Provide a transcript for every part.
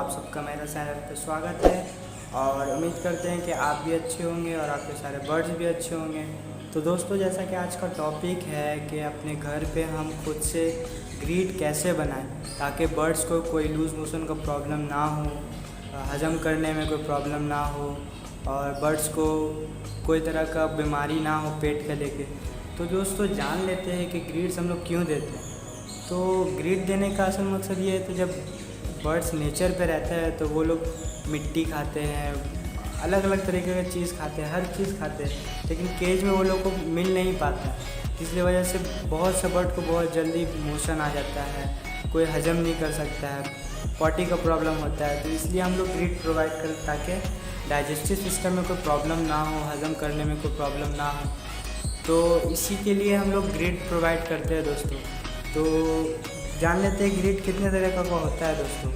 आप सबका मेरा चैनल पे स्वागत है और उम्मीद करते हैं कि आप भी अच्छे होंगे और आपके सारे बर्ड्स भी अच्छे होंगे। तो दोस्तों, जैसा कि आज का टॉपिक है कि अपने घर पे हम खुद से ग्रिड कैसे बनाएं ताकि बर्ड्स को कोई लूज़ मोशन का प्रॉब्लम ना हो, हज़म करने में कोई प्रॉब्लम ना हो और बर्ड्स को कोई तरह का बीमारी ना हो पेट के लेके। तो दोस्तों, जान लेते हैं कि ग्रिड्स हम लोग क्यों देते हैं। तो ग्रिड देने का असल मकसद ये है, तो जब बर्ड्स नेचर पे रहता है तो वो लोग मिट्टी खाते हैं, अलग अलग तरीके की चीज़ खाते हैं, हर चीज़ खाते हैं, लेकिन केज में वो लोग को मिल नहीं पाता। इसलिए वजह से बहुत से बर्ड को बहुत जल्दी मोशन आ जाता है, कोई हजम नहीं कर सकता है, पॉटी का प्रॉब्लम होता है। तो इसलिए हम लोग ग्रिड प्रोवाइड करते ताकि डाइजेस्टिव सिस्टम में कोई प्रॉब्लम ना हो, हजम करने में कोई प्रॉब्लम ना हो। तो इसी के लिए हम लोग ग्रिड प्रोवाइड करते हैं दोस्तों। तो जान लेते हैं ग्रिड कितने तरीक़े का होता है दोस्तों।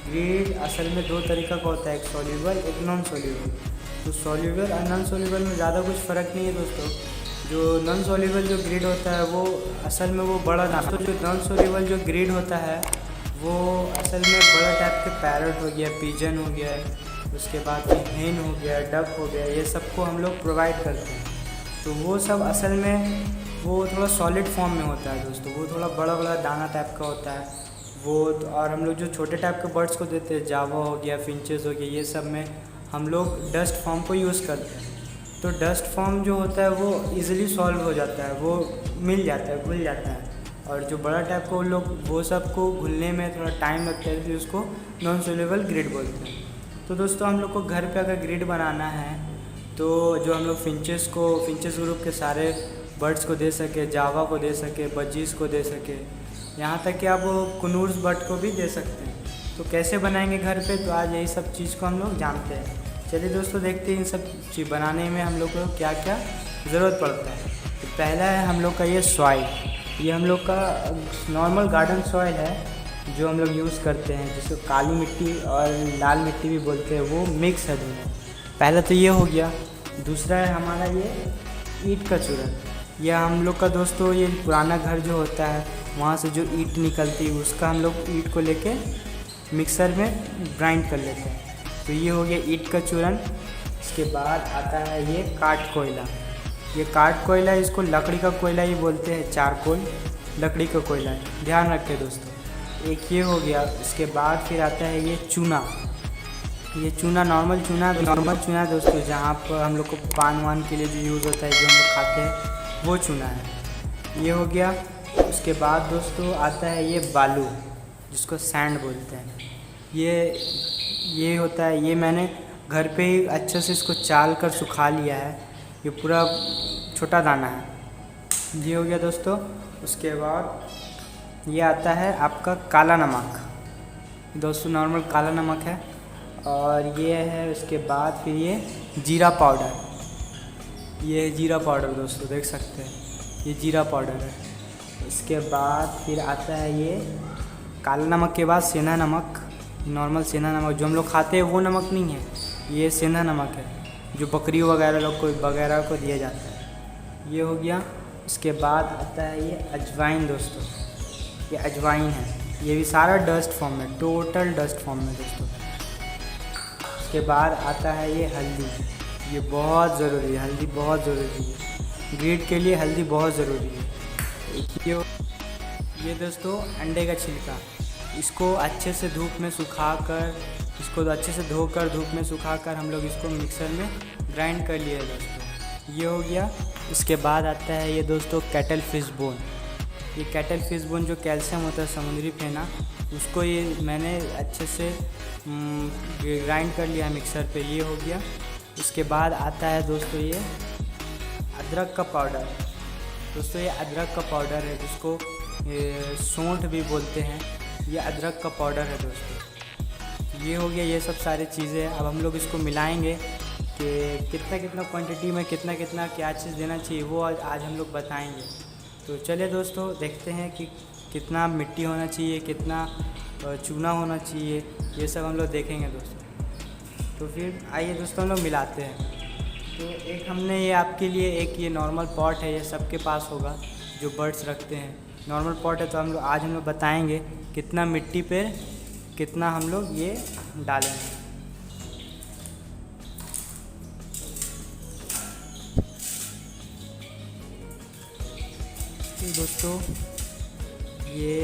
ग्रिड असल में दो तरीक़ा का होता है, एक सॉल्यूबल एक नॉन सॉल्यूबल। तो सॉल्यूबल और नॉन सॉल्यूबल में ज़्यादा कुछ फ़र्क नहीं है दोस्तों। जो नॉन सॉल्यूबल जो ग्रिड होता है वो असल में वो बड़ा ना, तो जो नॉन सॉल्यूबल जो ग्रिड होता है वो असल में बड़ा टाइप के पैरट हो गया, पिजन हो गया, उसके बाद हेन हो गया, डक हो गया, ये सबको हम लोग प्रोवाइड करते हैं। तो वो सब असल में वो थोड़ा सॉलिड फॉर्म में होता है दोस्तों, वो थोड़ा बड़ा बड़ा दाना टाइप का होता है वो। और हम लोग जो छोटे टाइप के बर्ड्स को देते हैं, जावा हो गया, फिंचेस हो गया, ये सब में हम लोग डस्ट फॉर्म को यूज़ करते हैं। तो डस्ट फॉर्म जो होता है वो इजीली सॉल्व हो जाता है, वो मिल जाता है, घुल जाता है। और जो बड़ा टाइप का वो लोग वो सब को घुलने में थोड़ा टाइम लगता है, इसलिए उसको नॉन सोल्यूबल ग्रिड बोलते हैं। तो दोस्तों, हम लोग को घर पे अगर ग्रिड बनाना है तो जो हम लोग फिंचेस ग्रुप के सारे बर्ड्स को दे सके, जावा को दे सके, बजीज़ को दे सके, यहाँ तक कि आप कुनूर्स बर्ड को भी दे सकते हैं। तो कैसे बनाएंगे घर पे, तो आज यही सब चीज़ को हम लोग जानते हैं। चलिए दोस्तों, देखते हैं इन सब चीज़ बनाने में हम लोग को क्या क्या ज़रूरत पड़ता है। तो पहला है हम लोग का ये सॉइल। ये हम लोग का नॉर्मल गार्डन सॉइल है जो हम लोग यूज़ करते हैं, जिसको काली मिट्टी और लाल मिट्टी भी बोलते हैं, वो मिक्स है दोनों। पहला तो ये हो गया। दूसरा है हमारा ये ईंट का चूरन। यह हम लोग का दोस्तों ये पुराना घर जो होता है वहाँ से जो ईंट निकलती है उसका हम लोग ईंट को लेके मिक्सर में ग्राइंड कर लेते हैं। तो ये हो गया ईंट का चूरन। इसके बाद आता है ये काठ कोयला। ये काठ कोयला, इसको लकड़ी का कोयला ही बोलते हैं, चारकोल लकड़ी का कोयला है, ध्यान रखें दोस्तों। एक ये हो गया। इसके बाद फिर आता है ये चूना। ये चूना नॉर्मल चूना दोस्तों, जहाँ पर हम लोग को पान वान के लिए जो यूज़ होता है, जो हम लोग खाते हैं, वो चूना है। ये हो गया। उसके बाद दोस्तों आता है ये बालू, जिसको सैंड बोलते हैं। ये होता है, ये मैंने घर पे ही अच्छे से इसको चाल कर सुखा लिया है। ये पूरा छोटा दाना है। ये हो गया दोस्तों। उसके बाद ये आता है आपका काला नमक दोस्तों, नॉर्मल काला नमक है। और ये है उसके बाद फिर ये जीरा पाउडर। ये जीरा पाउडर दोस्तों, देख सकते हैं, ये जीरा पाउडर है। इसके बाद फिर आता है ये काला नमक के बाद सेंधा नमक, नॉर्मल सेंधा नमक जो हम लोग खाते हैं वो नमक नहीं है, ये सेंधा नमक है जो बकरी वगैरह को दिया जाता है। ये हो गया। इसके बाद आता है ये अजवाइन दोस्तों, ये अजवाइन है। ये भी सारा डस्ट फॉर्म में, टोटल डस्ट फॉर्म में दोस्तों। उसके बाद आता है ये हल्दी। ये बहुत ज़रूरी है, हल्दी बहुत ज़रूरी है, ग्रिड के लिए हल्दी बहुत ज़रूरी है। ये दोस्तों अंडे का छिलका, इसको अच्छे से धूप में सुखाकर, इसको अच्छे से धोकर धूप में सुखाकर हम लोग इसको मिक्सर में ग्राइंड कर लिए दोस्तों। ये हो गया। इसके बाद आता है ये दोस्तों कैटल फिश बोन। ये कैटल फिश बोन जो कैल्शियम होता है, समुद्री फेना, उसको ये मैंने अच्छे से ग्राइंड कर लिया मिक्सर पे। ये हो गया। इसके बाद आता है दोस्तों ये अदरक का पाउडर। दोस्तों ये अदरक का पाउडर है, जिसको सौंठ भी बोलते हैं, ये अदरक का पाउडर है दोस्तों। ये हो गया। ये सब सारी चीज़ें अब हम लोग इसको मिलाएंगे कि कितना कितना क्वांटिटी में कितना कितना क्या चीज़ देना चाहिए, वो आज हम लोग बताएंगे। तो चलिए दोस्तों, देखते हैं कि कितना मिट्टी होना चाहिए, कितना चूना होना चाहिए, ये सब हम लोग देखेंगे दोस्तों। तो फिर आइए दोस्तों हम लोग मिलाते हैं। तो एक हमने ये आपके लिए एक ये नॉर्मल पॉट है, ये सबके पास होगा जो बर्ड्स रखते हैं, नॉर्मल पॉट है। तो आज हम लोग बताएंगे कितना मिट्टी पे कितना हम लोग ये डालेंगे। तो दोस्तों ये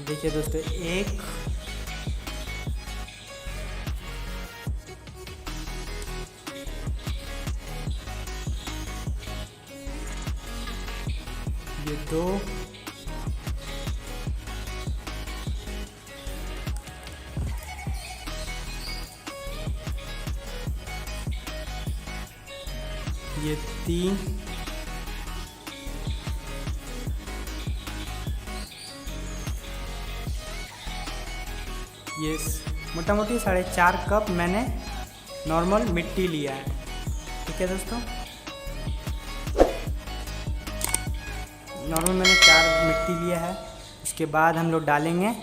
देखिए दोस्तों, एक ये दो, ये तीन, ये मोटा मोटी 4.5 कप मैंने नॉर्मल मिट्टी लिया है। ठीक है दोस्तों, नॉर्मल मैंने 4 मिट्टी लिया है। उसके बाद हम लोग डालेंगे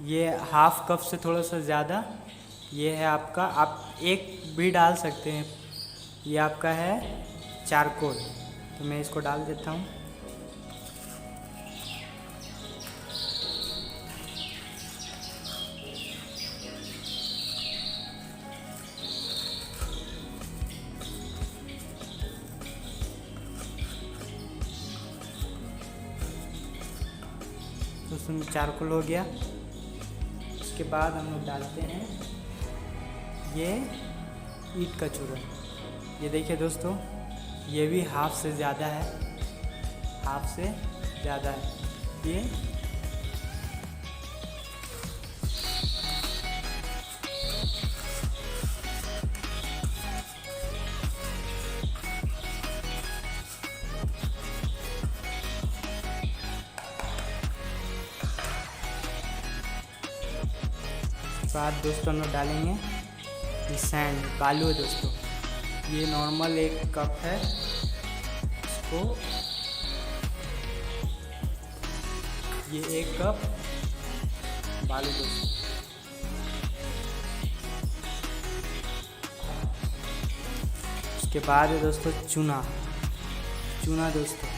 ये हाफ कप से थोड़ा सा ज़्यादा, ये है आपका, आप एक भी डाल सकते हैं, ये आपका है चारकोल। तो मैं इसको डाल देता हूँ। तो उसमें चारकोल हो गया। उसके बाद हम लोग डालते हैं ये ईंट का चूरन। ये देखिए दोस्तों, ये भी हाफ से ज़्यादा है, हाफ से ज़्यादा है ये। बाद दोस्तों हम लोग डालेंगे ये सैंड, बालू है दोस्तों। ये नॉर्मल 1 कप है, इसको ये 1 कप बालू दोस्तों। उसके बाद है दोस्तों चूना, चूना दोस्तों।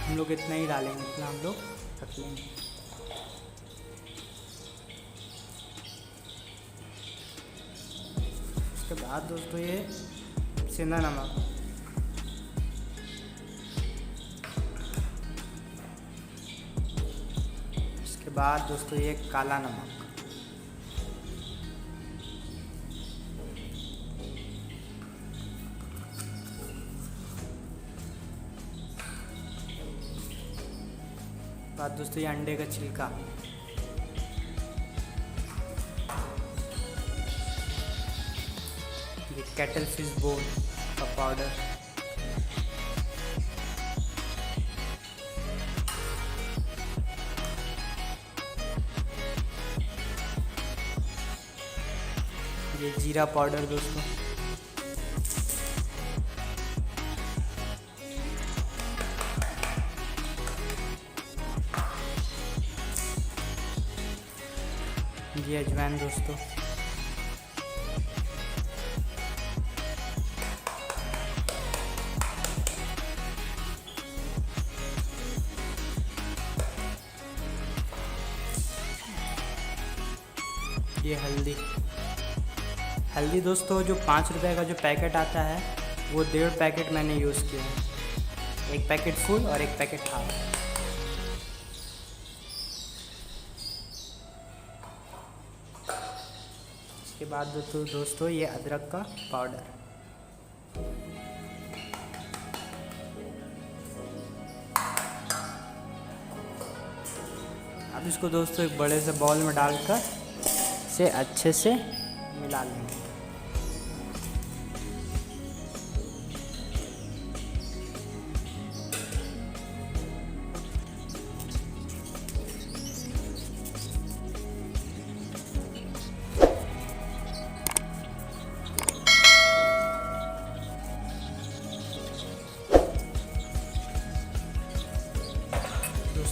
हम लोग इतना ही डालेंगे, इतना हम लोग रख लेंगे। उसके बाद दोस्तों ये सेंधा नमक, उसके बाद दोस्तों ये काला नमक, बाद दोस्तों ये अंडे का छिलका, ये कैटल फिश बोन का पाउडर, ये जीरा पाउडर दोस्तों, ये अजवाइन दोस्तों, ये हल्दी, हल्दी दोस्तों जो 5 रुपए का जो पैकेट आता है वो 1.5 पैकेट मैंने यूज़ किया है, 1 पैकेट फुल और 1 पैकेट हाफ। उसके बाद दोस्तों ये अदरक का पाउडर, अब इसको दोस्तों एक बड़े से बाउल में डालकर इसे अच्छे से मिला लेंगे।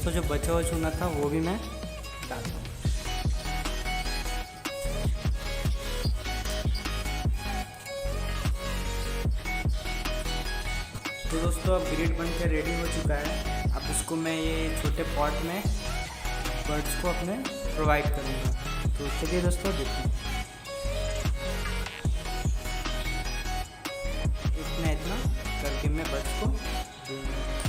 दोस्तों जो बचा हुआ चूना था वो भी मैं डालता हूँ। तो दोस्तों अब ग्रिड बन के रेडी हो चुका है। अब इसको मैं ये छोटे पॉट में बर्ड्स को अपने प्रोवाइड करूँगा। तो चलिए दोस्तों देखते हैं। इतना करके मैं बर्ड्स को दूँगा।